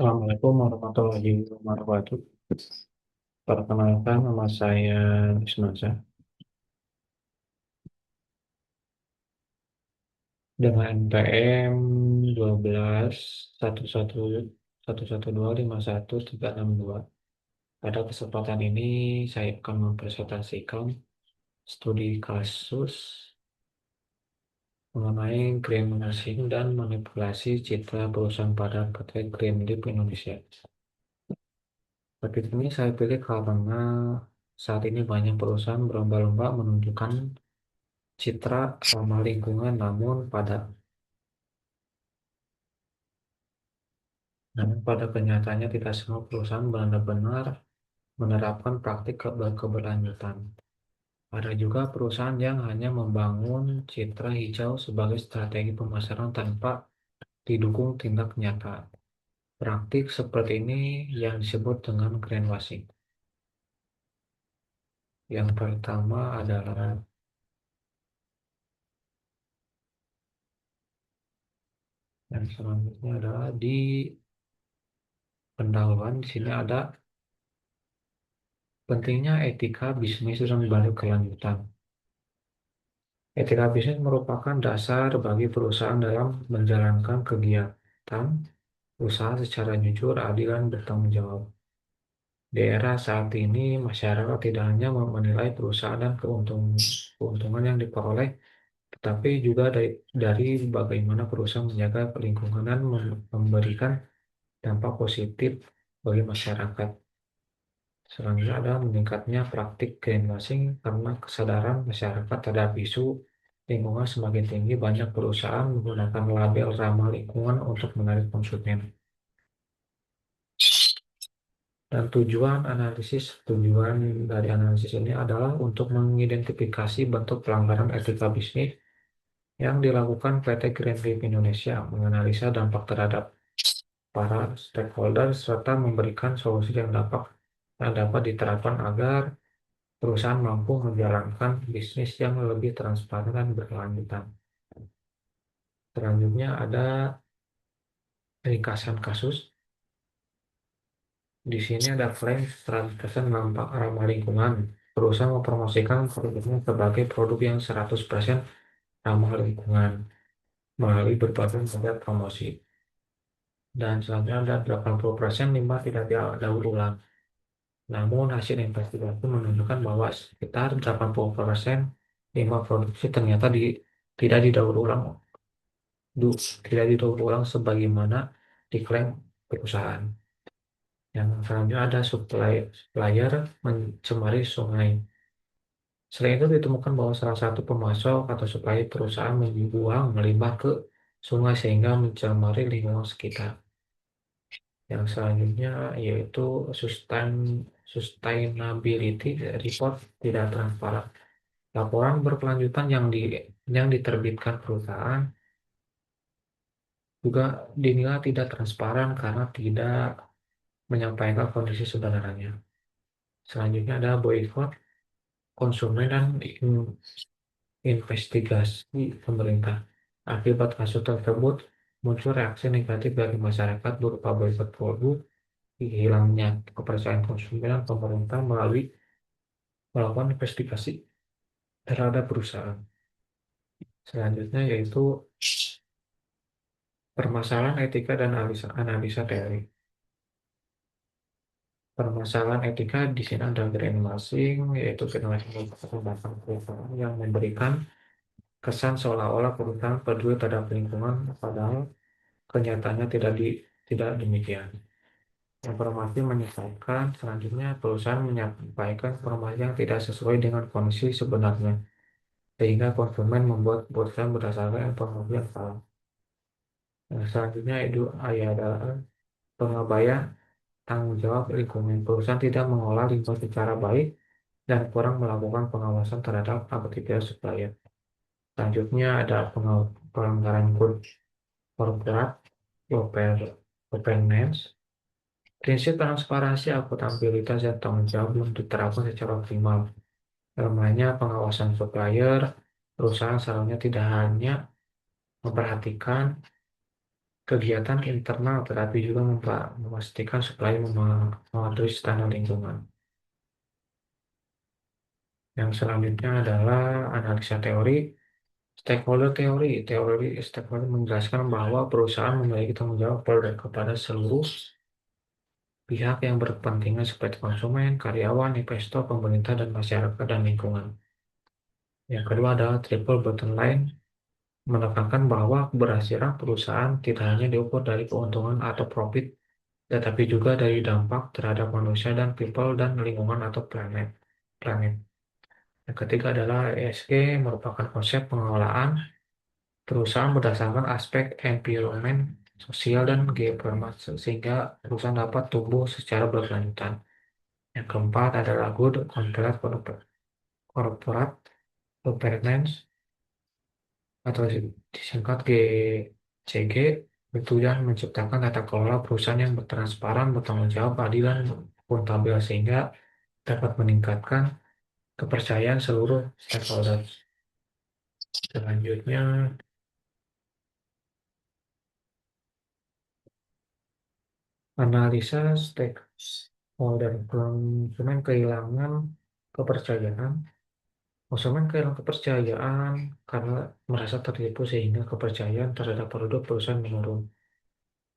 Assalamualaikum warahmatullahi wabarakatuh. Perkenalkan, nama saya Ismaza. Dengan NPM 12 11 Pada kesempatan ini saya akan mempresentasikan studi kasus mengenai greenwashing dan manipulasi citra perusahaan pada PT Green Leaf Indonesia. Topik ini saya pilih karena saat ini banyak perusahaan berlomba-lomba menunjukkan citra ramah lingkungan, namun pada kenyataannya tidak semua perusahaan benar-benar menerapkan praktik keberlanjutan. Ada juga perusahaan yang hanya membangun citra hijau sebagai strategi pemasaran tanpa didukung tindak nyata. Praktik seperti ini yang disebut dengan greenwashing. Yang pertama adalah yang selanjutnya adalah di pendahuluan. Di sini ada pentingnya etika bisnis dan berkelanjutan. Etika bisnis merupakan dasar bagi perusahaan dalam menjalankan kegiatan usaha secara jujur, adil, dan bertanggung jawab. Di era saat ini, masyarakat tidak hanya menilai perusahaan dan keuntungan yang diperoleh, tetapi juga dari bagaimana perusahaan menjaga lingkungan dan memberikan dampak positif bagi masyarakat. Selanjutnya ada meningkatnya praktik greenwashing karena kesadaran masyarakat terhadap isu lingkungan semakin tinggi. Banyak perusahaan menggunakan label ramah lingkungan untuk menarik konsumen. Dan tujuan dari analisis ini adalah untuk mengidentifikasi bentuk pelanggaran etika bisnis yang dilakukan PT Green Leaf Indonesia, menganalisa dampak terhadap para stakeholder, serta memberikan solusi yang dapat diterapkan agar perusahaan mampu menjalankan bisnis yang lebih transparan dan berkelanjutan. Selanjutnya ada ringkasan kasus. Di sini ada klaim terkesan nampak ramah lingkungan. Perusahaan mempromosikan produknya sebagai produk yang 100% ramah lingkungan melalui berbagai model promosi. Dan selanjutnya ada 80% limbah tidak didaur ulang. Namun hasil investigasi menunjukkan bahwa sekitar 80% limbah produksi ternyata tidak didaur ulang tidak didaur ulang sebagaimana diklaim perusahaan. Yang selanjutnya ada supplier mencemari sungai. Selain itu ditemukan bahwa salah satu pemasok atau supplier perusahaan membuang limbah ke sungai sehingga mencemari lingkungan sekitar. Yang selanjutnya yaitu sustainability report tidak transparan. Laporan berkelanjutan yang diterbitkan perusahaan juga dinilai tidak transparan karena tidak menyampaikan kondisi sebenarnya. Selanjutnya ada boykot konsumen dan investigasi pemerintah. Akibat kasus tersebut, muncul reaksi negatif dari masyarakat berupa boykot produk, hilangnya kepercayaan konsumen dan pemerintah melakukan investigasi terhadap perusahaan. Selanjutnya yaitu permasalahan etika dan analisa teori. Permasalahan etika di sini ada greenwashing, yaitu greenwashing merupakan perusahaan yang memberikan kesan seolah-olah perusahaan peduli terhadap lingkungan, padahal kenyataannya tidak demikian. Informasi menyesatkan, selanjutnya perusahaan menyampaikan informasi yang tidak sesuai dengan kondisi sebenarnya, sehingga konsumen membuat keputusan berdasarkan informasi yang salah. Yang selanjutnya itu adalah pengabaian tanggung jawab lingkungan. Perusahaan tidak mengolah limbah secara baik dan kurang melakukan pengawasan terhadap aktivitas supplier. Selanjutnya ada pelanggaran corporate governance. Prinsip transparansi, akuntabilitas, dan tanggung jawab belum diterapkan secara optimal. Lemahnya pengawasan supplier, perusahaan seharusnya tidak hanya memperhatikan kegiatan internal, tetapi juga memastikan supaya mematuhi standar lingkungan. Yang selanjutnya adalah analisa teori. Stakeholder teori. Teori stakeholder menjelaskan bahwa perusahaan memiliki tanggung jawab kepada seluruh pihak yang berkepentingan seperti konsumen, karyawan, investor, pemerintah, dan masyarakat dan lingkungan. Yang kedua adalah triple bottom line, menekankan bahwa keberhasilan perusahaan tidak hanya diukur dari keuntungan atau profit, tetapi juga dari dampak terhadap manusia dan people dan lingkungan atau planet. Planet. Yang ketiga adalah ESG, merupakan konsep pengelolaan perusahaan berdasarkan aspek environment, sosial, dan governance sehingga perusahaan dapat tumbuh secara berkelanjutan. Yang keempat adalah good corporate governance atau disingkat GCG, bertujuan menciptakan tata kelola perusahaan yang bertransparan, bertanggung jawab, adil, dan akuntabel sehingga dapat meningkatkan kepercayaan seluruh stakeholder. Selanjutnya, analisa stakeholder. Konsumen kehilangan kepercayaan. Konsumen kehilangan kepercayaan karena merasa tertipu sehingga kepercayaan terhadap produk perusahaan menurun.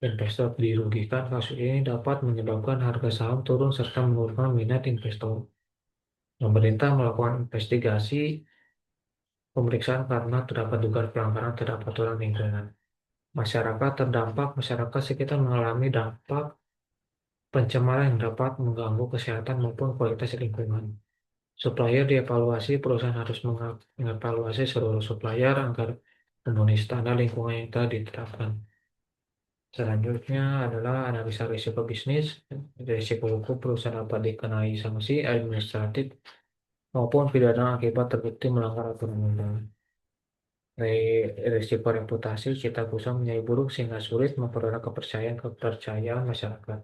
Investor dirugikan. Kasus ini dapat menyebabkan harga saham turun serta menurunkan minat investor. Pemerintah melakukan investigasi pemeriksaan karena terdapat dugaan pelanggaran terhadap aturan lingkungan. Masyarakat terdampak, masyarakat sekitar mengalami dampak pencemaran yang dapat mengganggu kesehatan maupun kualitas lingkungan. Supplier dievaluasi, perusahaan harus mengevaluasi seluruh supplier agar memenuhi standar lingkungan yang telah ditetapkan. Selanjutnya adalah analisa risiko bisnis. Risiko hukum perusahaan dapat dikenai sanksi administratif maupun pidana akibat terbukti melanggar aturan undang. Risiko reputasi citra perusahaan menjadi buruk sehingga sulit memperoleh kepercayaan masyarakat.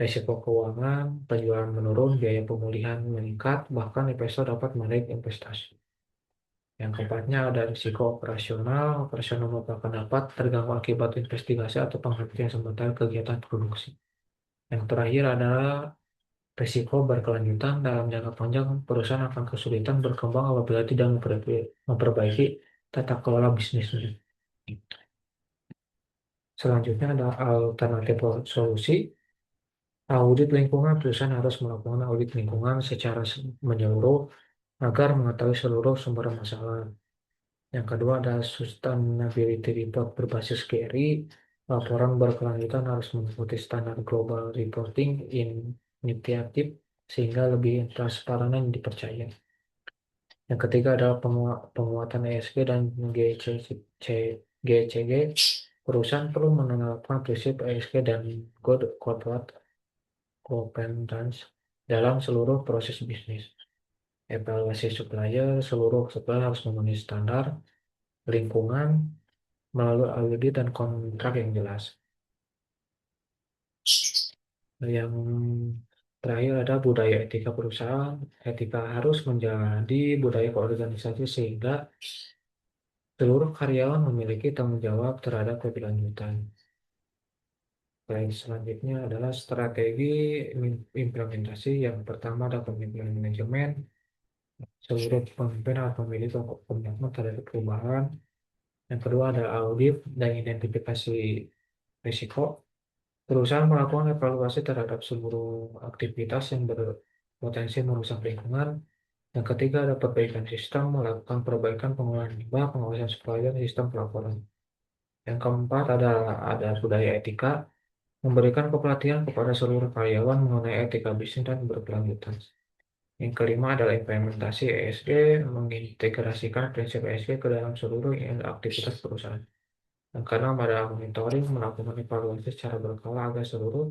Risiko keuangan, penjualan menurun, biaya pemulihan meningkat, bahkan investor dapat menarik investasi. Yang keempatnya ada risiko operasional. Operasional merupakan dapat terganggu akibat investigasi atau penghentian sementara kegiatan produksi. Yang terakhir adalah risiko berkelanjutan. Dalam jangka panjang, perusahaan akan kesulitan berkembang apabila tidak memperbaiki tata kelola bisnisnya. Selanjutnya ada alternatif solusi. Audit lingkungan. Perusahaan harus melakukan audit lingkungan secara menyeluruh agar mengetahui seluruh sumber masalah. Yang kedua ada sustainability report berbasis GRI. Laporan berkelanjutan harus mengikuti standar global reporting initiative sehingga lebih transparan dan dipercaya. Yang ketiga adalah penguatan ESG dan GCG. Perusahaan perlu menerapkan prinsip ESG dan good corporate governance dalam seluruh proses bisnis. Evaluasi supplier, seluruh supplier harus memenuhi standar lingkungan melalui audit dan kontrak yang jelas. Yang terakhir ada budaya etika perusahaan. Etika harus menjadi budaya organisasi sehingga seluruh karyawan memiliki tanggung jawab terhadap keberlanjutan. Baik, selanjutnya adalah strategi implementasi. Yang pertama ada kepemimpinan manajemen. Seluruh pemimpin harus memiliki komitmen terhadap perubahan. Yang kedua ada audit dan identifikasi risiko. Perusahaan melakukan evaluasi terhadap seluruh aktivitas yang berpotensi merusak lingkungan. Yang ketiga ada perbaikan sistem, melakukan perbaikan pengolahan limbah, pengawasan supplier, sistem pelaporan. Yang keempat ada budaya etika, memberikan kepelatihan kepada seluruh karyawan mengenai etika bisnis dan berkelanjutan. Yang kelima adalah implementasi ESG, mengintegrasikan prinsip ESG ke dalam seluruh aktivitas perusahaan. Yang keenam adalah monitoring, melakukan evaluasi secara berkala agar seluruh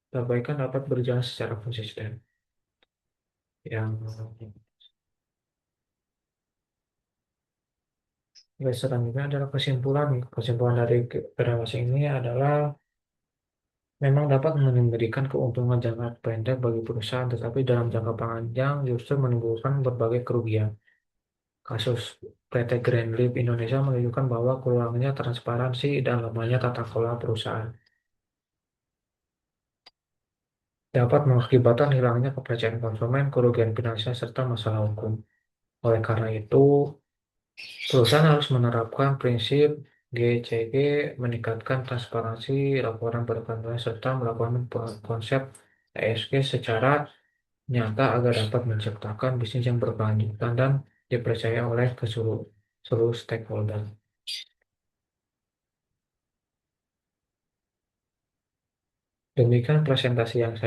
perbaikan dapat berjalan secara konsisten. Yang selanjutnya adalah kesimpulan. Kesimpulan dari evaluasi ini adalah memang dapat memberikan keuntungan jangka pendek bagi perusahaan, tetapi dalam jangka panjang justru menimbulkan berbagai kerugian. Kasus PT Greenleaf Indonesia menunjukkan bahwa kurangnya transparansi dan lemahnya tata kelola perusahaan dapat mengakibatkan hilangnya kepercayaan konsumen, kerugian finansial, serta masalah hukum. Oleh karena itu, perusahaan harus menerapkan prinsip GCG, meningkatkan transparansi, laporan berkala, serta melakukan konsep ESG secara nyata agar dapat menciptakan bisnis yang berkelanjutan dan dipercaya oleh seluruh stakeholder. Demikian presentasi yang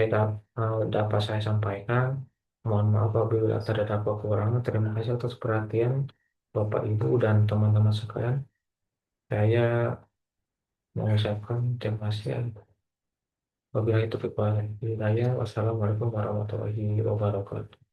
dapat saya sampaikan. Mohon maaf apabila terdapat kekurangan. Terima kasih atas perhatian Bapak, Ibu, dan teman-teman sekalian. Saya mengucapkan terima kasih. Wabillahi taufiq wal hidayah. Wassalamualaikum warahmatullahi wabarakatuh.